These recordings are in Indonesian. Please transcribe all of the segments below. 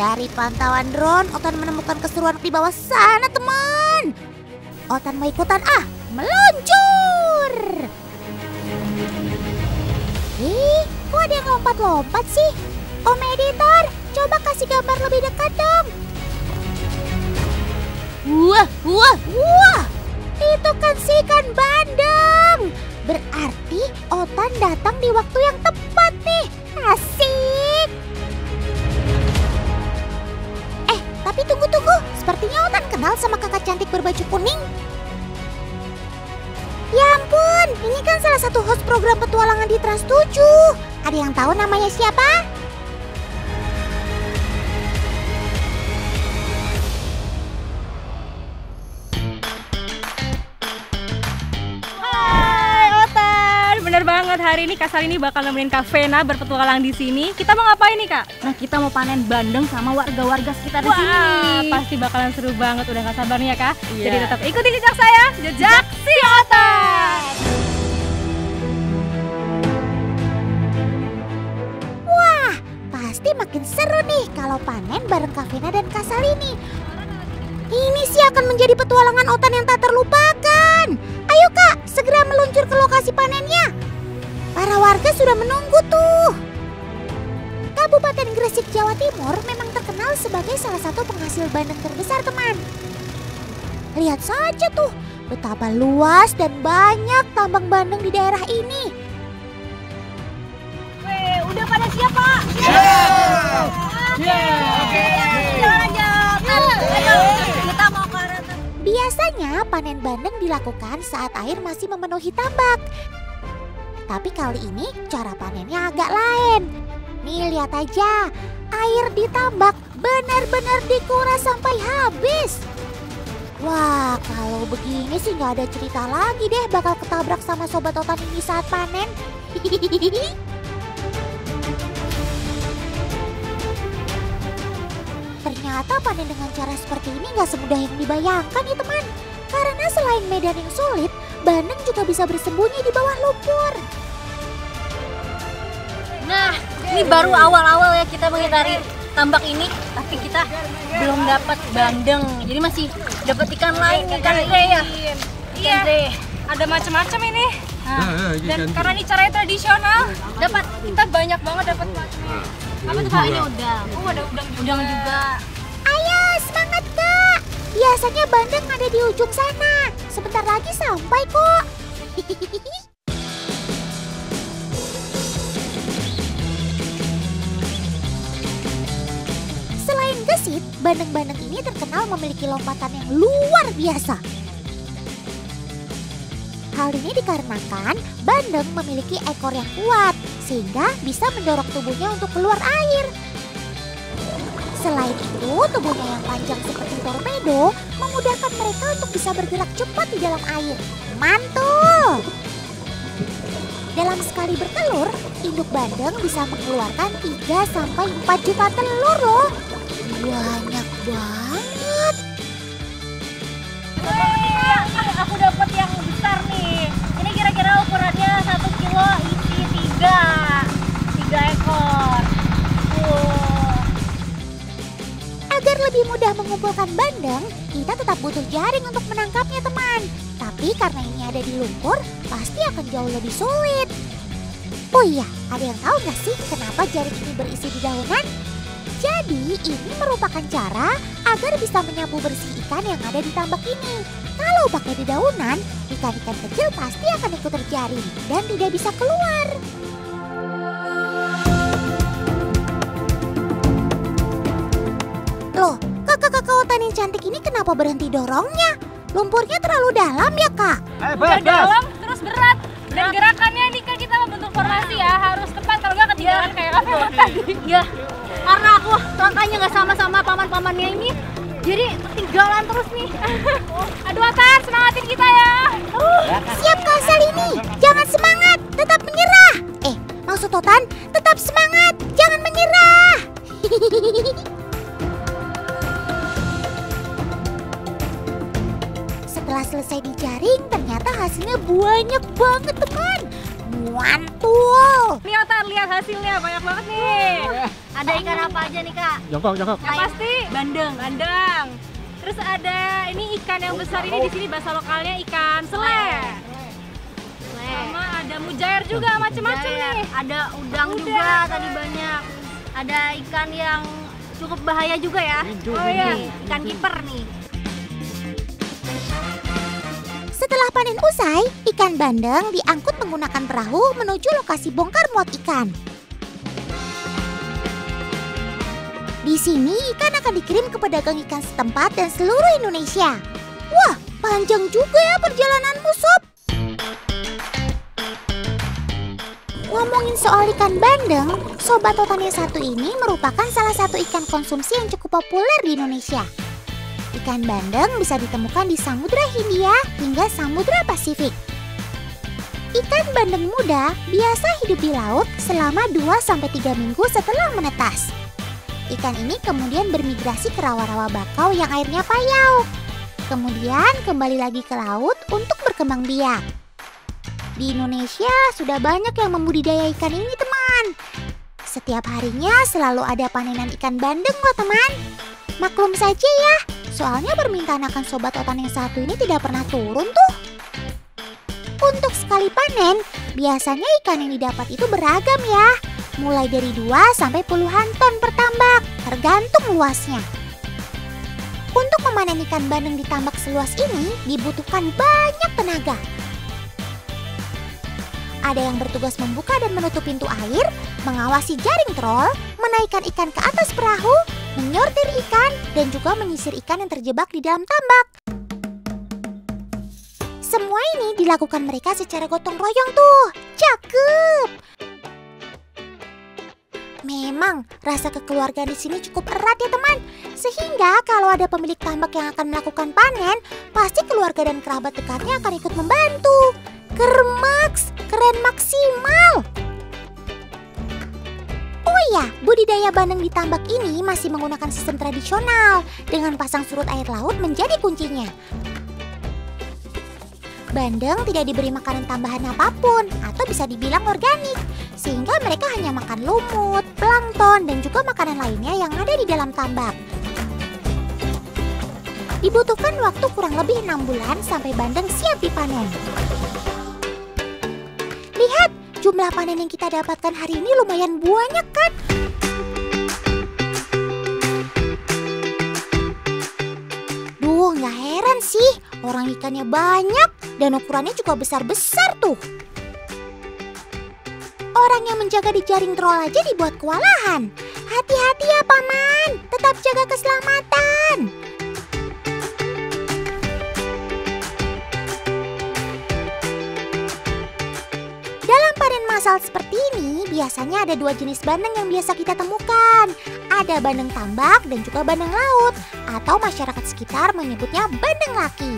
Dari pantauan drone, Otan menemukan keseruan di bawah sana, teman. Otan mau ikutan meluncur. Kok ada yang lompat-lompat sih? Om editor, coba kasih gambar lebih dekat dong. Wah, itu kan si ikan bandeng. Berarti Otan datang di waktu yang tepat nih. Asik. Tapi tunggu. Sepertinya Otan kenal sama kakak cantik berbaju kuning. Ya ampun, ini kan salah satu host program petualangan di Trans 7. Ada yang tahu namanya siapa? Bener banget, hari ini Kak Salini bakal nemenin Kak Vena berpetualang di sini. Kita mau ngapain nih, Kak? Nah, kita mau panen bandeng sama warga-warga sekitar di sini. Pasti bakalan seru banget, udah gak sabar nih ya, Kak. Iya. Jadi tetap ikuti jejak saya, jejak si Otan. Wah, pasti makin seru nih kalau panen bareng Kak Vena dan Kak Salini. Ini sih akan menjadi petualangan Otan yang tak terlupakan. Ayo Kak, segera meluncur ke lokasi panennya. Para warga sudah menunggu tuh. Kabupaten Gresik, Jawa Timur memang terkenal sebagai salah satu penghasil bandeng terbesar, teman. Lihat saja tuh, betapa luas dan banyak tambang bandeng di daerah ini. Udah pada siap, Pak? Kita mau ke arah. Biasanya panen bandeng dilakukan saat air masih memenuhi tambak. Tapi kali ini cara panennya agak lain. Nih lihat aja, air di tambak benar-benar dikuras sampai habis. Wah, kalau begini sih nggak ada cerita lagi deh bakal ketabrak sama sobat Otan ini saat panen. Ternyata panen dengan cara seperti ini nggak semudah yang dibayangkan ya teman. Karena selain medan yang sulit, bandeng juga bisa bersembunyi di bawah lumpur. Nah, ini baru awal-awal ya kita mengitari tambak ini, tapi kita belum dapat bandeng. Jadi masih dapat ikan lain, ikan teri ya. Iya, ada macam-macam ini. Dan karena ini caranya tradisional, kita banyak banget dapat macamnya. Apa tuh Kak? Ini udang. Oh, ada udang juga. Ayo semangat Kak. Biasanya bandeng ada di ujung sana. Sebentar lagi sampai kok. Selain gesit, bandeng-bandeng ini terkenal memiliki lompatan yang luar biasa. Hal ini dikarenakan bandeng memiliki ekor yang kuat, sehingga bisa mendorong tubuhnya untuk keluar air. Selain itu, tubuhnya yang panjang seperti torpedo memudahkan mereka untuk bisa bergerak cepat di dalam air. Mantul! Dalam sekali bertelur, induk bandeng bisa mengeluarkan 3-4 juta telur loh. Banyak banget. Aku dapat yang besar nih. Ini kira-kira ukurannya 1 kilo isi 3 ekor. Agar lebih mudah mengumpulkan bandeng, kita tetap butuh jaring untuk menangkapnya teman. Tapi karena ini ada di lumpur, pasti akan jauh lebih sulit. Oh iya, ada yang tahu nggak sih kenapa jaring ini berisi di daunan? Jadi ini merupakan cara agar bisa menyapu bersih ikan yang ada di tambak ini. Kalau pakai di daunan, ikan-ikan kecil pasti akan ikut terjaring dan tidak bisa keluar. Loh, kakak-kakak Otan yang cantik ini kenapa berhenti dorongnya? Lumpurnya terlalu dalam ya kak? Udah dalam terus berat. Dan gerakannya ini kan kita membentuk formasi ya, harus tepat kalau nggak ketinggalan kayak apa tadi. Ya, karena aku langkahnya nggak sama-sama paman-pamannya ini, jadi ketinggalan terus nih. Aduh Otan, semangatin kita ya. Siap Kak Salini, jangan semangat, tetap menyerah. Maksud Otan, tetap semangat, jangan menyerah. Setelah selesai dijaring, ternyata hasilnya banyak banget teman. Mantul. Nih Otan, lihat hasilnya, banyak banget nih. Ada ikan apa aja nih Kak? Jongkok. Yang pasti Bandeng. bandeng. Terus ada ini ikan yang besar ini di sini bahasa lokalnya ikan sele. Sama ada mujair juga macem-macem nih. Ada udang juga tadi banyak. Ada ikan yang cukup bahaya juga ya. Oh iya. Nih, ikan kiper nih. Setelah panen usai, ikan bandeng diangkut menggunakan perahu menuju lokasi bongkar muat ikan. Di sini ikan akan dikirim ke pedagang ikan setempat dan seluruh Indonesia. Wah, panjang juga ya perjalananmu, Sob. Ngomongin soal ikan bandeng, Sobat Otan yang satu ini merupakan salah satu ikan konsumsi yang cukup populer di Indonesia. Ikan bandeng bisa ditemukan di Samudra Hindia hingga Samudra Pasifik. Ikan bandeng muda biasa hidup di laut selama 2-3 minggu setelah menetas. Ikan ini kemudian bermigrasi ke rawa-rawa bakau yang airnya payau. Kemudian kembali lagi ke laut untuk berkembang biak. Di Indonesia sudah banyak yang membudidaya ikan ini, teman. Setiap harinya selalu ada panenan ikan bandeng loh, teman. Maklum saja ya, soalnya permintaan akan Sobat Otan yang satu ini tidak pernah turun tuh. Untuk sekali panen, biasanya ikan yang didapat itu beragam ya. Mulai dari 2 sampai puluhan ton per tambak, tergantung luasnya. Untuk memanen ikan bandeng di tambak seluas ini dibutuhkan banyak tenaga. Ada yang bertugas membuka dan menutup pintu air, mengawasi jaring trol, menaikkan ikan ke atas perahu, menyortir ikan, dan juga menyisir ikan yang terjebak di dalam tambak. Semua ini dilakukan mereka secara gotong royong tuh. Cakep! Memang rasa kekeluargaan di sini cukup erat ya teman. Sehingga kalau ada pemilik tambak yang akan melakukan panen, pasti keluarga dan kerabat dekatnya akan ikut membantu. Kermaks, keren maksimal. Oh iya, budidaya bandeng di tambak ini masih menggunakan sistem tradisional dengan pasang surut air laut menjadi kuncinya. Bandeng tidak diberi makanan tambahan apapun atau bisa dibilang organik, sehingga mereka hanya makan lumut, plankton, dan juga makanan lainnya yang ada di dalam tambak. Dibutuhkan waktu kurang lebih 6 bulan sampai bandeng siap dipanen. Lihat, jumlah panen yang kita dapatkan hari ini lumayan banyak kan? Duh, nggak heran sih, orang ikannya banyak dan ukurannya juga besar-besar tuh. Orang yang menjaga di jaring trol aja dibuat kewalahan. Hati-hati ya paman, tetap jaga keselamatan. Dalam panen massal seperti ini, biasanya ada 2 jenis bandeng yang biasa kita temukan. Ada bandeng tambak dan juga bandeng laut, atau masyarakat sekitar menyebutnya bandeng laki.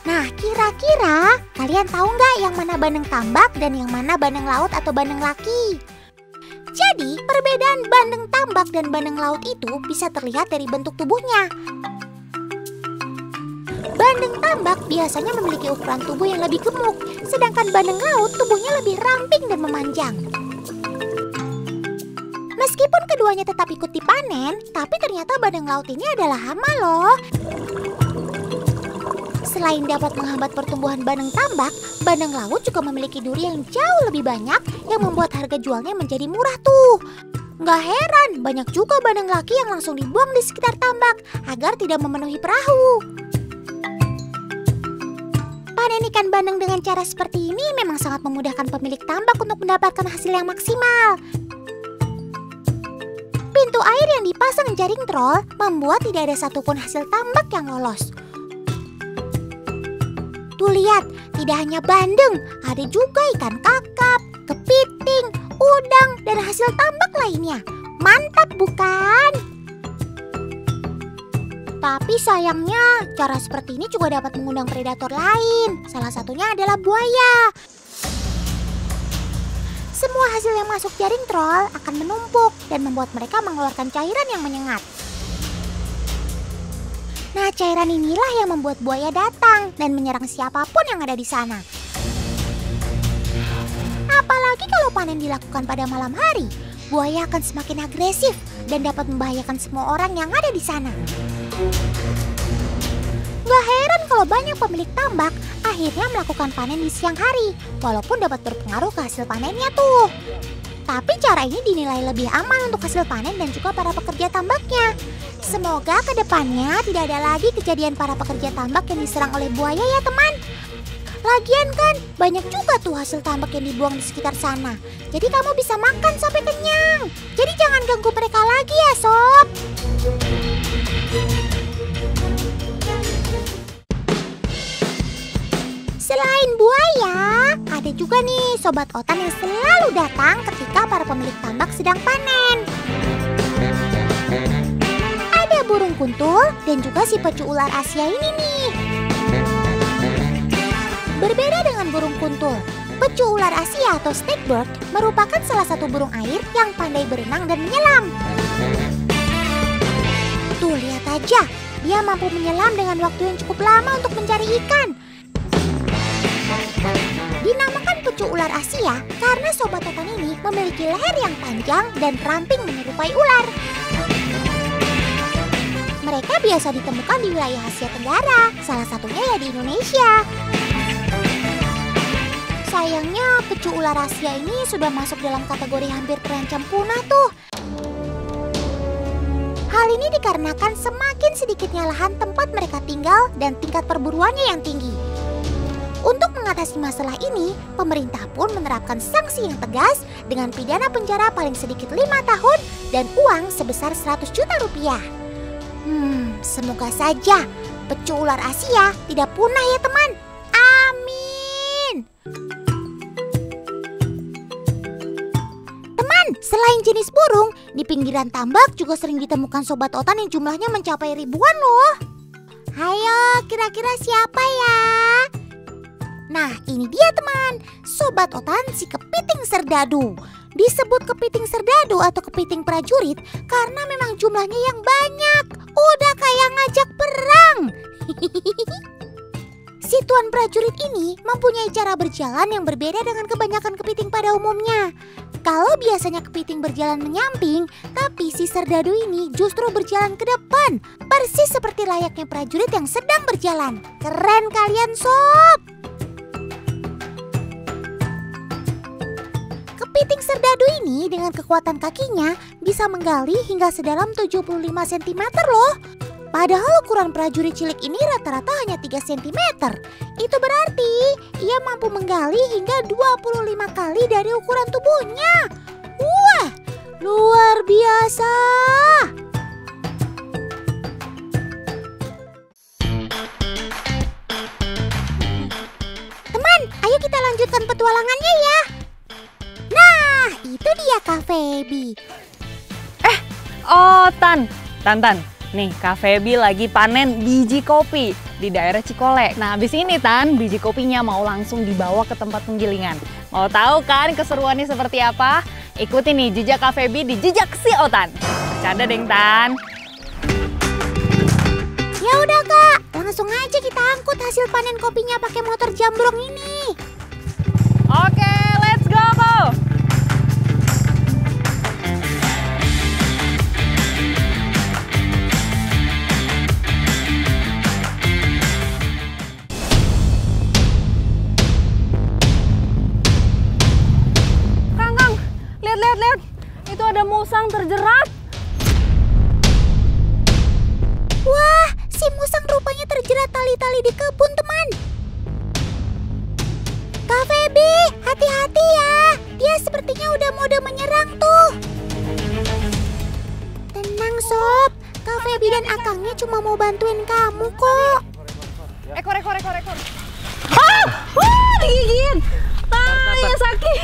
Nah, kira-kira kalian tahu nggak yang mana bandeng tambak dan yang mana bandeng laut atau bandeng laki? Jadi, perbedaan bandeng tambak dan bandeng laut itu bisa terlihat dari bentuk tubuhnya. Bandeng tambak biasanya memiliki ukuran tubuh yang lebih gemuk, sedangkan bandeng laut tubuhnya lebih ramping dan memanjang. Meskipun keduanya tetap ikut dipanen, tapi ternyata bandeng laut ini adalah hama loh. Selain dapat menghambat pertumbuhan bandeng tambak, bandeng laut juga memiliki duri yang jauh lebih banyak yang membuat harga jualnya menjadi murah tuh. Nggak heran, banyak juga bandeng laki yang langsung dibuang di sekitar tambak agar tidak memenuhi perahu. Panen ikan bandeng dengan cara seperti ini memang sangat memudahkan pemilik tambak untuk mendapatkan hasil yang maksimal. Pintu air yang dipasang jaring trol membuat tidak ada satupun hasil tambak yang lolos. Tuh lihat, tidak hanya bandeng, ada juga ikan kakap, kepiting, udang, dan hasil tambak lainnya. Mantap bukan? Tapi sayangnya, cara seperti ini juga dapat mengundang predator lain. Salah satunya adalah buaya. Semua hasil yang masuk jaring trol akan menumpuk dan membuat mereka mengeluarkan cairan yang menyengat. Nah, cairan inilah yang membuat buaya datang dan menyerang siapapun yang ada di sana. Apalagi kalau panen dilakukan pada malam hari, buaya akan semakin agresif dan dapat membahayakan semua orang yang ada di sana. Gak heran kalau banyak pemilik tambak akhirnya melakukan panen di siang hari, walaupun dapat berpengaruh ke hasil panennya tuh. Tapi cara ini dinilai lebih aman untuk hasil panen dan juga para pekerja tambaknya. Semoga kedepannya tidak ada lagi kejadian para pekerja tambak yang diserang oleh buaya ya teman. Lagian kan banyak juga tuh hasil tambak yang dibuang di sekitar sana. Jadi kamu bisa makan sampai kenyang. Jadi jangan ganggu mereka lagi ya sob. Selain buaya, ada juga nih sobat otan yang selalu datang ketika para pemilik tambak sedang panen. Ada burung kuntul dan juga si pecu ular Asia ini nih. Berbeda dengan burung kuntul, pecu ular Asia atau snakebird merupakan salah satu burung air yang pandai berenang dan menyelam. Tuh lihat aja, dia mampu menyelam dengan waktu yang cukup lama untuk mencari ikan. Dinamakan pecu ular Asia karena sobat otan ini memiliki leher yang panjang dan ramping menyerupai ular. Mereka biasa ditemukan di wilayah Asia Tenggara, salah satunya ya di Indonesia. Sayangnya pecu ular Asia ini sudah masuk dalam kategori hampir terancam punah tuh. Hal ini dikarenakan semakin sedikitnya lahan tempat mereka tinggal dan tingkat perburuannya yang tinggi. Untuk mengatasi masalah ini, pemerintah pun menerapkan sanksi yang tegas dengan pidana penjara paling sedikit 5 tahun dan uang sebesar 100 juta rupiah. Semoga saja pecu ular Asia tidak punah ya teman. Amin. Teman, selain jenis burung, di pinggiran tambak juga sering ditemukan sobat otan yang jumlahnya mencapai ribuan loh. Hayo, kira-kira siapa ya? Nah, ini dia teman, sobat otan si kepiting serdadu. Disebut kepiting serdadu atau kepiting prajurit karena memang jumlahnya yang banyak. Udah kayak ngajak perang. Si tuan prajurit ini mempunyai cara berjalan yang berbeda dengan kebanyakan kepiting pada umumnya. Kalau biasanya kepiting berjalan menyamping, tapi si serdadu ini justru berjalan ke depan. Persis seperti layaknya prajurit yang sedang berjalan. Keren kalian sob! Kepiting serdadu ini dengan kekuatan kakinya bisa menggali hingga sedalam 75 cm loh. Padahal ukuran prajurit cilik ini rata-rata hanya 3 cm. Itu berarti ia mampu menggali hingga 25 kali dari ukuran tubuhnya. Wah, luar biasa. Teman, ayo kita lanjutkan petualangannya ya. Nah, itu dia Kak Feby. Tan. Nih, Kak Feby lagi panen biji kopi di daerah Cikolek. Nah, habis ini Tan, biji kopinya mau langsung dibawa ke tempat penggilingan. Mau tahu kan keseruannya seperti apa? Ikuti nih jejak Kak Feby di Jejak Si Otan. Bercanda deng, Tan. Ya udah Kak, langsung aja kita angkut hasil panen kopinya pakai motor jambrong ini. Oke, let's go! Lihat, itu ada musang terjerat. Wah, si musang rupanya terjerat tali-tali di kebun teman. Kak Feby, hati-hati ya. Dia sepertinya udah mode menyerang tuh. Tenang sob, Kak Feby dan akangnya cuma mau bantuin kamu kok. Ekor. Digigit. Tai, sakit.